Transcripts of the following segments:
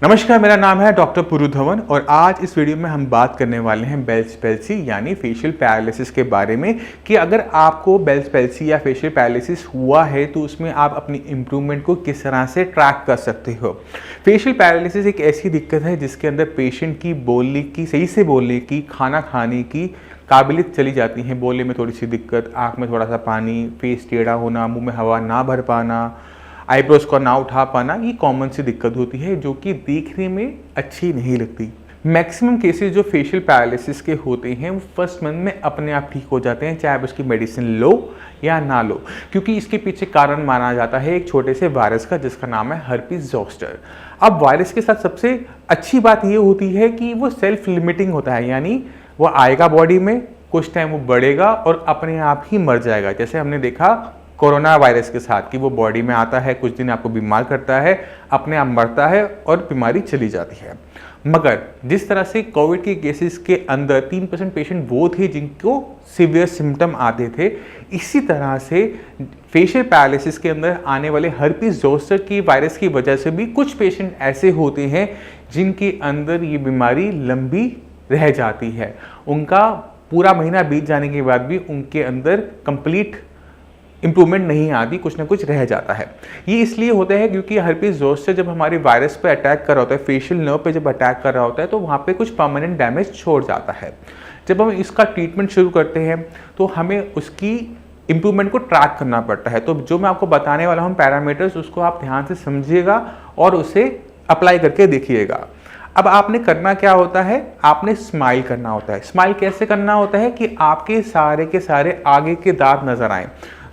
नमस्कार, मेरा नाम है डॉक्टर पुरु धवन और आज इस वीडियो में हम बात करने वाले हैं बेल्स पैल्सी यानी फेशियल पैरालिसिस के बारे में कि अगर आपको बेल्स पैल्सी या फेशियल पैरालिसिस हुआ है तो उसमें आप अपनी इम्प्रूवमेंट को किस तरह से ट्रैक कर सकते हो। फेशियल पैरालिसिस एक ऐसी दिक्कत है जिसके अंदर पेशेंट की बोलने की, सही से बोलने की, खाना खाने की काबिलियत चली जाती है। बोलने में थोड़ी सी दिक्कत, आँख में थोड़ा सा पानी, फेस टेढ़ा होना, मुँह में हवा ना भर पाना, आईब्रोज को ना उठा पाना, ये कॉमन सी दिक्कत होती है जो कि देखने में अच्छी नहीं लगती। मैक्सिमम केसेस जो फेशियल पैरालिसिस के होते हैं वो फर्स्ट मंथ में अपने आप ठीक हो जाते हैं, चाहे आप उसकी मेडिसिन लो या ना लो, क्योंकि इसके पीछे कारण माना जाता है एक छोटे से वायरस का जिसका नाम है हर्पीज जोस्टर। अब वायरस के साथ सबसे अच्छी बात ये होती है कि वो सेल्फ लिमिटिंग होता है, यानी वो आएगा बॉडी में, कुछ टाइम वो बढ़ेगा और अपने आप ही मर जाएगा। जैसे हमने देखा कोरोना वायरस के साथ कि वो बॉडी में आता है, कुछ दिन आपको बीमार करता है, अपने आप मरता है और बीमारी चली जाती है। मगर जिस तरह से कोविड के केसेस के अंदर 3% पेशेंट वो थे जिनको सीवियर सिम्टम आते थे, इसी तरह से फेशियल पैरालिसिस के अंदर आने वाले हर्पीज जोस्टर की वायरस की वजह से भी कुछ पेशेंट ऐसे होते हैं जिनके अंदर ये बीमारी लंबी रह जाती है। उनका पूरा महीना बीत जाने के बाद भी उनके अंदर कंप्लीट इंप्रूवमेंट नहीं आती, कुछ ना कुछ रह जाता है। ये इसलिए होता है क्योंकि हर्पीज जोस्टर जब हमारे वायरस पे अटैक कर रहा होता है, फेशियल नर्व पे जब अटैक कर रहा होता है तो वहाँ पे कुछ परमानेंट डैमेज छोड़ जाता है। जब हम इसका ट्रीटमेंट शुरू करते हैं तो हमें उसकी इंप्रूवमेंट को ट्रैक करना पड़ता है। तो जो मैं आपको बताने वाला हूँ पैरामीटर्स, उसको आप ध्यान से समझिएगा और उसे अप्लाई करके देखिएगा। अब आपने करना क्या होता है, आपने स्माइल करना होता है। स्माइल कैसे करना होता है कि आपके सारे के सारे आगे के दांत नजर आए।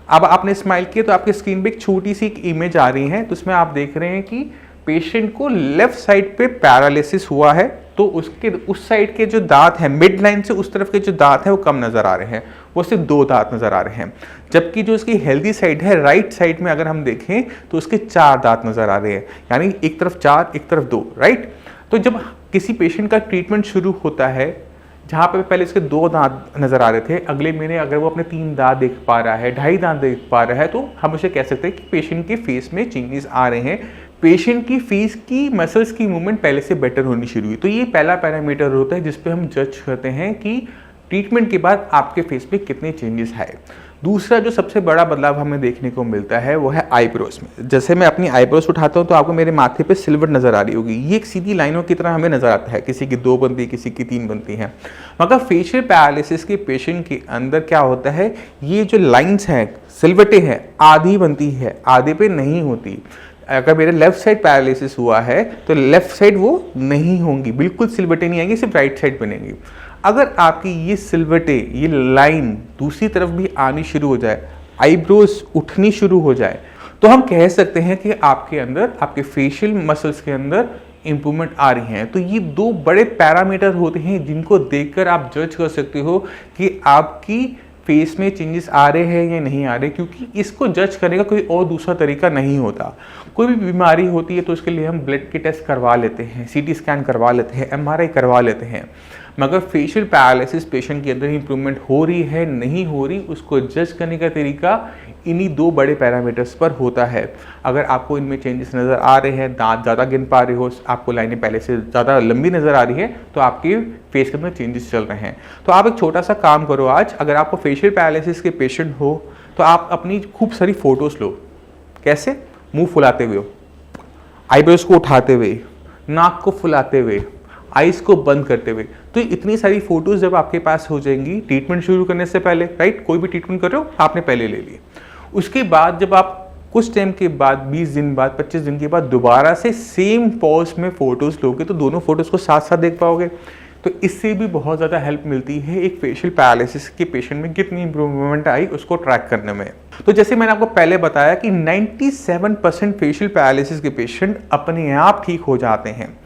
अब आपने स्माइल किया तो आपकी स्क्रीन पे एक छोटी सी इमेज आ रही है, तो उसमें आप देख रहे हैं कि पेशेंट को लेफ्ट साइड पे पैरालिसिस हुआ है, तो उसके उस साइड के जो दांत हैं, मिड लाइन से उस तरफ के जो दांत हैं वो कम नजर आ रहे हैं, वो सिर्फ 2 दांत नजर आ रहे हैं। जबकि जो उसकी हेल्दी साइड है, राइट साइड में अगर हम देखें तो उसके 4 दांत नजर आ रहे हैं, यानी एक तरफ 4 एक तरफ 2, राइट। तो जब किसी पेशेंट का ट्रीटमेंट शुरू होता है, जहाँ पे पहले इसके 2 दांत नजर आ रहे थे, अगले महीने अगर वो अपने 3 दांत देख पा रहा है, 2.5 दांत देख पा रहा है, तो हम उसे कह सकते हैं कि पेशेंट के फेस में चेंजेस आ रहे हैं। पेशेंट की फेस की मसल्स की मूवमेंट पहले से बेटर होनी शुरू हुई। तो ये पहला पैरामीटर होता है जिस पे हम जज करते हैं कि ट्रीटमेंट के बाद आपके फेस पे कितने चेंजेस आए। दूसरा जो सबसे बड़ा बदलाव हमें देखने को मिलता है वो है आईब्रोज में। जैसे मैं अपनी आईब्रोज उठाता हूँ तो आपको मेरे माथे पे सिल्वर नजर आ रही होगी। ये एक सीधी लाइनों की तरह हमें नजर आता है, किसी की 2 बनती है, किसी की 3 बनती हैं। मगर फेशियल पैरालिसिस के पेशेंट के अंदर क्या होता है, ये जो लाइन्स हैं, सिलवटें हैं, आधी बनती है, आधे पे नहीं होती। अगर मेरे लेफ्ट साइड पैरालिसिस हुआ है तो लेफ्ट साइड वो नहीं होंगी, बिल्कुल सिलवटें नहीं आएंगी, सिर्फ राइट साइड बनेंगी। अगर आपकी ये सिलवटें, ये लाइन दूसरी तरफ भी आनी शुरू हो जाए, आईब्रोज उठनी शुरू हो जाए, तो हम कह सकते हैं कि आपके अंदर, आपके फेशियल मसल्स के अंदर इंप्रूवमेंट आ रही हैं। तो ये 2 बड़े पैरामीटर होते हैं जिनको देखकर आप जज कर सकते हो कि आपकी फेस में चेंजेस आ रहे हैं या नहीं आ रहे, क्योंकि इसको जज करने का कोई और दूसरा तरीका नहीं होता। कोई भी बीमारी होती है तो उसके लिए हम ब्लड के टेस्ट करवा लेते हैं, सीटी स्कैन करवा लेते हैं, एमआरआई करवा लेते हैं। मगर फेशियल पैरालिसिस पेशेंट के अंदर इंप्रूवमेंट हो रही है नहीं हो रही, उसको जज करने का तरीका इन्हीं 2 बड़े पैरामीटर्स पर होता है। अगर आपको इनमें चेंजेस नज़र आ रहे हैं, दांत ज़्यादा गिन पा रहे हो, आपको लाइनें पहले से ज़्यादा लंबी नज़र आ रही है, तो आपके फेस के अंदर चेंजेस चल रहे हैं। तो आप एक छोटा सा काम करो आज, अगर आपको फेशियल पैरालिसिस के पेशेंट हो तो आप अपनी खूब सारी फ़ोटोज़ लो। कैसे? मुँह फुलाते हुए, आईब्रोज को उठाते हुए, नाक को फुलाते हुए, आइज़ को बंद करते हुए। तो इतनी सारी फोटोज़ जब आपके पास हो जाएंगी ट्रीटमेंट शुरू करने से पहले, राइट, कोई भी ट्रीटमेंट कर रहे हो आपने पहले ले ली, उसके बाद जब आप कुछ टाइम के बाद, 20 दिन बाद, 25 दिन के बाद दोबारा से सेम पॉज में फ़ोटोज़ लोगे तो दोनों फोटोज़ को साथ साथ देख पाओगे। तो इससे भी बहुत ज़्यादा हेल्प मिलती है एक फेशियल पैरालिसिस के पेशेंट में कितनी इंप्रूवमेंट आई उसको ट्रैक करने में। तो जैसे मैंने आपको पहले बताया कि 97% फेशियल पैरालिसिस के पेशेंट अपने आप ठीक हो जाते हैं।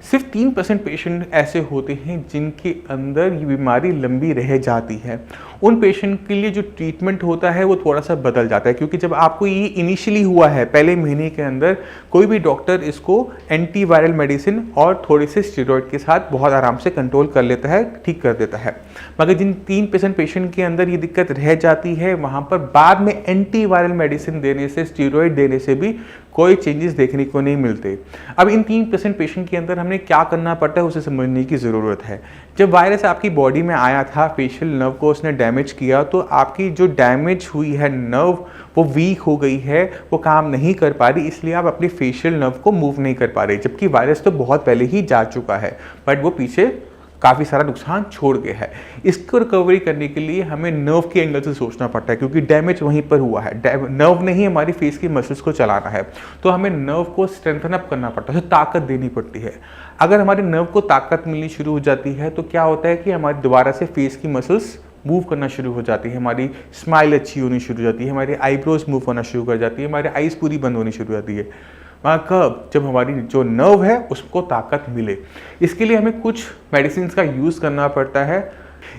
सिर्फ 3% पेशेंट ऐसे होते हैं जिनके अंदर ये बीमारी लंबी रह जाती है। उन पेशेंट के लिए जो ट्रीटमेंट होता है वो थोड़ा सा बदल जाता है, क्योंकि जब आपको ये इनिशियली हुआ है पहले महीने के अंदर, कोई भी डॉक्टर इसको एंटीवायरल मेडिसिन और थोड़े से स्टेरॉइड के साथ बहुत आराम से कंट्रोल कर लेता है, ठीक कर देता है। मगर जिन 3% पेशेंट के अंदर ये दिक्कत रह जाती है, वहाँ पर बाद में एंटीवायरल मेडिसिन देने से, स्टेरॉइड देने से भी कोई चेंजेस देखने को नहीं मिलते। अब इन 3% पेशेंट के अंदर हमने क्या करना पड़ता है उसे समझने की ज़रूरत है। जब वायरस आपकी बॉडी में आया था, फेशियल नर्व को उसने डैमेज किया, तो आपकी जो डैमेज हुई है नर्व वो वीक हो गई है, वो काम नहीं कर पा रही, इसलिए आप अपनी फेशियल नर्व को मूव नहीं कर पा रहे, जबकि वायरस तो बहुत पहले ही जा चुका है, बट वो पीछे काफ़ी सारा नुकसान छोड़ गया है। इसको रिकवरी करने के लिए हमें नर्व के एंगल से सोचना पड़ता है, क्योंकि डैमेज वहीं पर हुआ है। नर्व ने ही हमारी फेस की मसल्स को चलाना है, तो हमें नर्व को स्ट्रेंथन अप करना पड़ता है, ताकत देनी पड़ती है। अगर हमारे नर्व को ताकत मिलनी शुरू हो जाती है तो क्या होता है कि हमारी दोबारा से फेस की मसल्स मूव करना शुरू हो जाती है, हमारी स्माइल अच्छी होनी शुरू हो जाती है, हमारी आईब्रोज मूव होना शुरू कर जाती है, हमारी आईज पूरी बंद होनी शुरू हो जाती है। वहाँ कब? जब हमारी जो नर्व है उसको ताकत मिले। इसके लिए हमें कुछ मेडिसिन का यूज़ करना पड़ता है।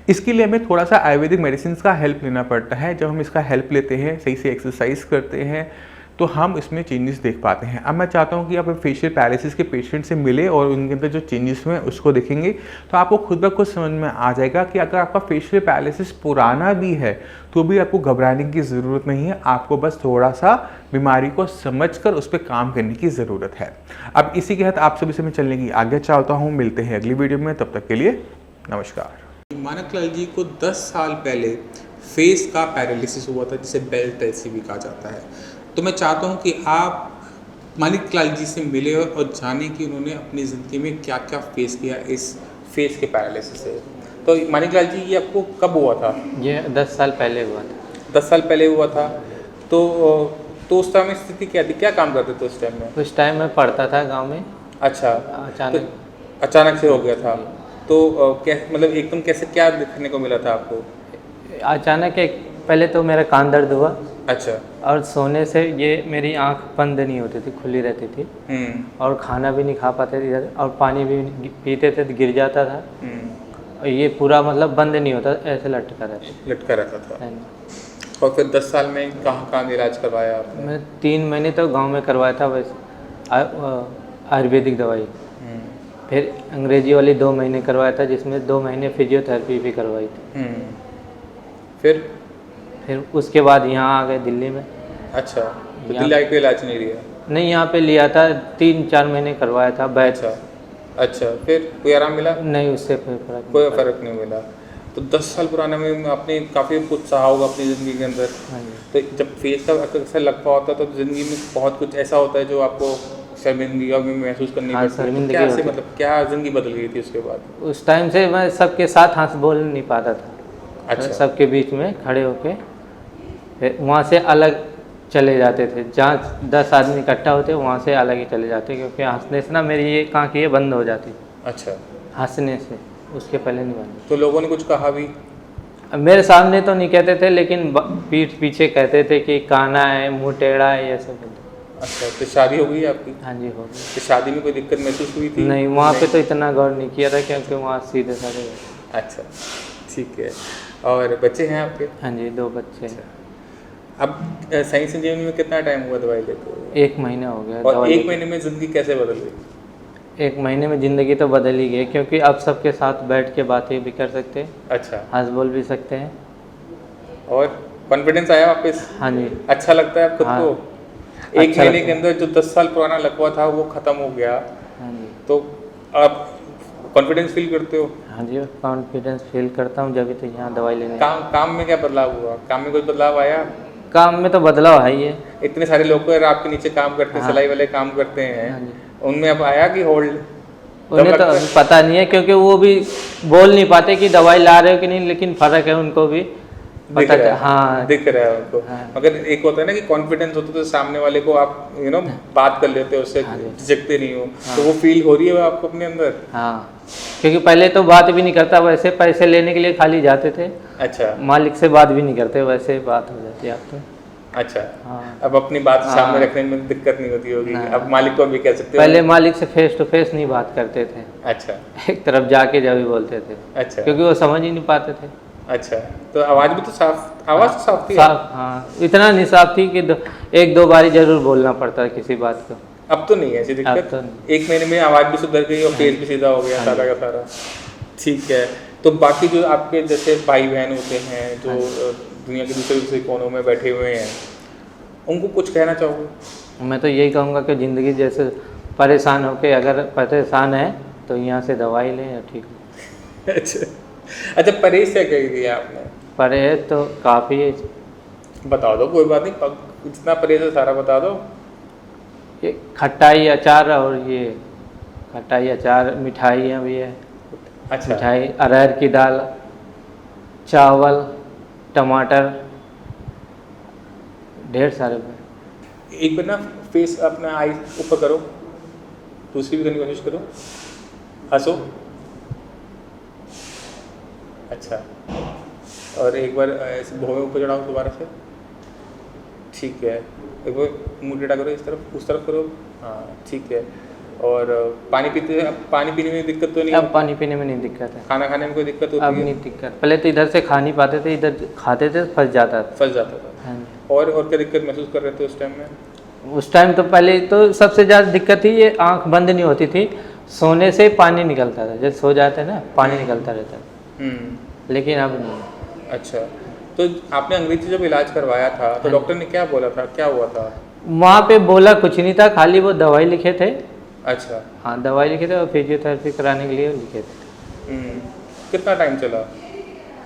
इसके लिए हमें थोड़ा सा आयुर्वेदिक मेडिसिन का हेल्प लेना पड़ता है। जब हम इसका हेल्प लेते हैं, सही से एक्सरसाइज करते हैं, तो हम इसमें चेंजेस देख पाते हैं। अब मैं चाहता हूँ कि आप फेशियल पैरालिसिस के पेशेंट से मिले और उनके अंदर जो चेंजेस हुए उसको देखेंगे, तो आपको खुद ब खुद समझ में आ जाएगा कि अगर आपका फेशियल पैरालिसिस पुराना भी है तो भी आपको घबराने की ज़रूरत नहीं है। आपको बस थोड़ा सा बीमारी को समझकर उस पर काम करने की ज़रूरत है। अब इसी के साथ आप सभी से मैं चलने की आज्ञा चाहता हूँ। मिलते हैं अगली वीडियो में, तब तक के लिए नमस्कार। मानक लाल जी को 10 साल पहले फेस का पैरालिसिस हुआ था, जिसे बेल्स पैल्सी भी कहा जाता है। तो मैं चाहता हूं कि आप मानिक लाल जी से मिले और जाने कि उन्होंने अपनी ज़िंदगी में क्या क्या फेस किया इस फेस के पैरालिसिस से। तो मानिक लाल जी, ये आपको कब हुआ था? ये 10 साल पहले हुआ था। 10 साल पहले हुआ था। तो उस टाइम स्थिति क्या थी, क्या काम करते थे उस टाइम में? उस टाइम मैं पढ़ता था गांव में। अच्छा, अचानक से हो गया था। तो क्या मतलब एकदम कैसे, क्या देखने को मिला था आपको? अचानक एक पहले तो मेरा कान दर्द हुआ। अच्छा। और सोने से ये मेरी आंख बंद नहीं होती थी, खुली रहती थी। और खाना भी नहीं खा पाते थे, और पानी भी पीते थे तो गिर जाता था। और ये पूरा मतलब बंद नहीं होता, ऐसे लटका रहता था। और फिर 10 साल में कहाँ इलाज करवाया आपने? मैं 3 महीने तो गांव में करवाया था, वैसे आयुर्वेदिक दवाई। फिर अंग्रेजी वाली 2 महीने करवाया था, जिसमें 2 महीने फिजियोथेरेपी भी करवाई थी। फिर उसके बाद यहाँ आ गए दिल्ली में। अच्छा, तो दिल्ली आके इलाज नहीं लिया? नहीं, यहाँ पे लिया था, 3-4 महीने करवाया था बैच। अच्छा, फिर कोई आराम मिला? नहीं, उससे कोई फर्क नहीं मिला। तो 10 साल पुराने में आपने काफ़ी कुछ सहा होगा अपनी ज़िंदगी के अंदर। तो जब फेस का अक्सर लगता होता है तो ज़िंदगी में बहुत कुछ ऐसा होता है जो आपको शर्मिंदगी महसूस करनी पड़ती है। क्या से मतलब क्या ज़िंदगी बदल गई थी उसके बाद? उस टाइम से मैं सबके साथ हंस बोल नहीं पाता था। अच्छा। सबके बीच में खड़े होके फिर वहाँ से अलग चले जाते थे। जहाँ 10 आदमी इकट्ठा होते वहाँ से अलग ही चले जाते, क्योंकि हंसने से ना मेरी ये कान की ये बंद हो जाती। अच्छा। हंसने से, उसके पहले नहीं बंद। तो लोगों ने कुछ कहा भी? मेरे सामने तो नहीं कहते थे, लेकिन पीठ पीछे कहते थे कि काना है, मुँह टेढ़ा है, ये सब। अच्छा, तो शादी हो गई आपकी? हाँ जी, हो गई। तो शादी में कोई दिक्कत महसूस हुई थी? नहीं, वहाँ पे तो इतना गौर नहीं किया था, क्योंकि वहाँ सीधे साधे। अच्छा, ठीक है। और बच्चे हैं आपके? हाँ जी, 2 बच्चे हैं। अब सही संजीवनी में कितना टाइम हुआ दवाई लेते हुए? 1 महीना हो गया। और 1 महीने में ज़िंदगी कैसे बदल गई? 1 महीने में ज़िंदगी तो बदल ही गई, क्योंकि अब सबके साथ बैठ के बातें भी कर सकते हैं। अच्छा। हंस बोल भी सकते हैं। और कॉन्फिडेंस आया वापस? हाँ जी। अच्छा लगता है आप खुद को? 1 महीने के अंदर जो 10 साल पुराना लकवा था वो ख़त्म हो गया। हाँ जी। तो आप कॉन्फिडेंस फील करते हो? हाँ जी, कॉन्फिडेंस फील करता हूँ, जब तो यहाँ दवाई लेने। काम में क्या बदलाव हुआ? काम में कोई बदलाव आया? काम में तो बदलाव है ही है। इतने सारे लोग आपके नीचे काम करते हैं। हाँ। सिलाई वाले काम करते हैं। हाँ, उनमें अब आया कि होल्ड? उन्हें तो पता नहीं है, क्योंकि वो भी बोल नहीं पाते कि दवाई ला रहे हो कि नहीं, लेकिन फ़र्क है उनको भी दिख रहा है। हाँ, दिख रहा है उनको। हाँ। मगर एक होता है ना कि कॉन्फिडेंस होता है तो सामने वाले को आप बात कर लेते हो, उससे झिझकते नहीं हो। हाँ। तो वो फील हो रही है आपको अपने अंदर? हाँ, क्योंकि पहले तो बात भी नहीं करता, वैसे पैसे लेने के लिए खाली जाते थे। अच्छा। मालिक से बात भी नहीं करते, वैसे बात हो जाती है आप तो। अच्छा। हाँ। अब अपनी बात सामने रखने में दिक्कत नहीं होती होगी। अब मालिक को भी कह सकते हो? पहले मालिक से फेस टू फेस नहीं बात करते थे। अच्छा। एक तरफ जाके जब भी बोलते थे। अच्छा। क्योंकि वो समझ ही नहीं पाते थे। अच्छा, तो आवाज़ भी तो साफ, आवाज़ तो साफ थी? साफ, हाँ, इतना नहीं साफ थी कि 1-2 बारी जरूर बोलना पड़ता है किसी बात को। अब तो नहीं है ऐसी दिक्कत? तो 1 महीने में आवाज़ भी सुधर गई और फेस भी सीधा हो गया सारा का सारा। ठीक है। तो बाकी जो आपके जैसे भाई बहन होते हैं जो दुनिया के दूसरे कोनों में बैठे हुए हैं, उनको कुछ कहना चाहोगे? मैं तो यही कहूँगा कि ज़िंदगी जैसे परेशान होके अगर परेशान है तो यहाँ से दवाई लें या ठीक हो। अच्छा, परहेज क्या कही थी आपने? परहेज तो काफ़ी है। बता दो, कोई बात नहीं, जितना परहेज है सारा बता दो। ये खट्टाई अचार और ये खट्टाई अचार, मिठाइयाँ भी है। अच्छा, मिठाई, अरहर की दाल, चावल, टमाटर, ढेर सारे। एक बार ना फेस अपना आई ऊपर करो, दूसरी भी करने की कोशिश करो, हंसो। अच्छा, और एक बार ऐसे भौं ऊपर चढ़ाओ दोबारा से। ठीक है, एक बार मुंह टेढ़ा करो, इस तरफ उस तरफ करो। हाँ ठीक है। और पानी पीते, अब पानी पीने में दिक्कत तो नहीं? अब पानी पीने में नहीं दिक्कत है। खाना खाने में कोई दिक्कत होती अब है? नहीं दिक्कत। पहले तो इधर से खा नहीं पाते थे, इधर खाते थे फंस जाता था। फंस जाता था। हाँ। और क्या दिक्कत महसूस कर रहे थे उस टाइम में? उस टाइम तो पहले तो सबसे ज़्यादा दिक्कत थी, ये आंख बंद नहीं होती थी, सोने से पानी निकलता था, जब सो जाते ना पानी निकलता रहता था। लेकिन अब नहीं। अच्छा, तो आपने अंग्रेजी से जब इलाज करवाया था तो डॉक्टर ने क्या बोला था, क्या हुआ था? वहाँ पे बोला कुछ नहीं था, खाली वो दवाई लिखे थे। अच्छा। हाँ दवाई लिखे थे और फिजियोथेरेपी कराने के लिए लिखे थे। कितना टाइम चला?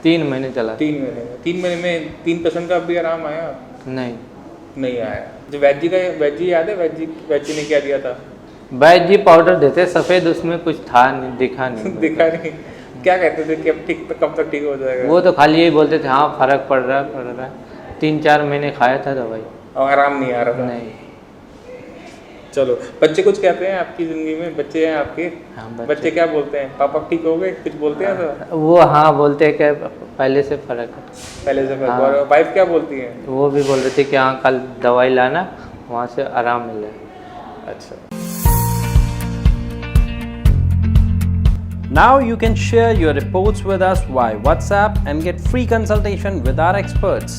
3 महीने चला। 3 महीने में 3 महीने में 3% का भी आराम आया? नहीं आया। जो वैजी याद है, वैजी ने क्या दिया था? वैद्य जी पाउडर देते सफ़ेद, उसमें कुछ था नहीं, दिखा नहीं। दिखा नहीं? क्या कहते थे कि अब ठीक, कब तक ठीक हो जाएगा? वो तो खाली यही बोलते थे हाँ फर्क पड़ रहा है। 3-4 महीने खाया था दवाई और आराम नहीं आ रहा था? नहीं। चलो, बच्चे कुछ कहते हैं आपकी ज़िंदगी में? बच्चे हैं आपके? हाँ, बच्चे क्या बोलते हैं? पापा ठीक हो गए, कुछ बोलते हैं तो? वो हाँ बोलते हैं कि पहले से फ़र्क है। पहले से फर्क। हाँ। और वाइफ क्या बोलती हैं? वो भी बोल रहे थे कि हाँ कल दवाई लाना, वहाँ से आराम मिल जाए। अच्छा। Now you can share your reports with us via WhatsApp and get free consultation with our experts.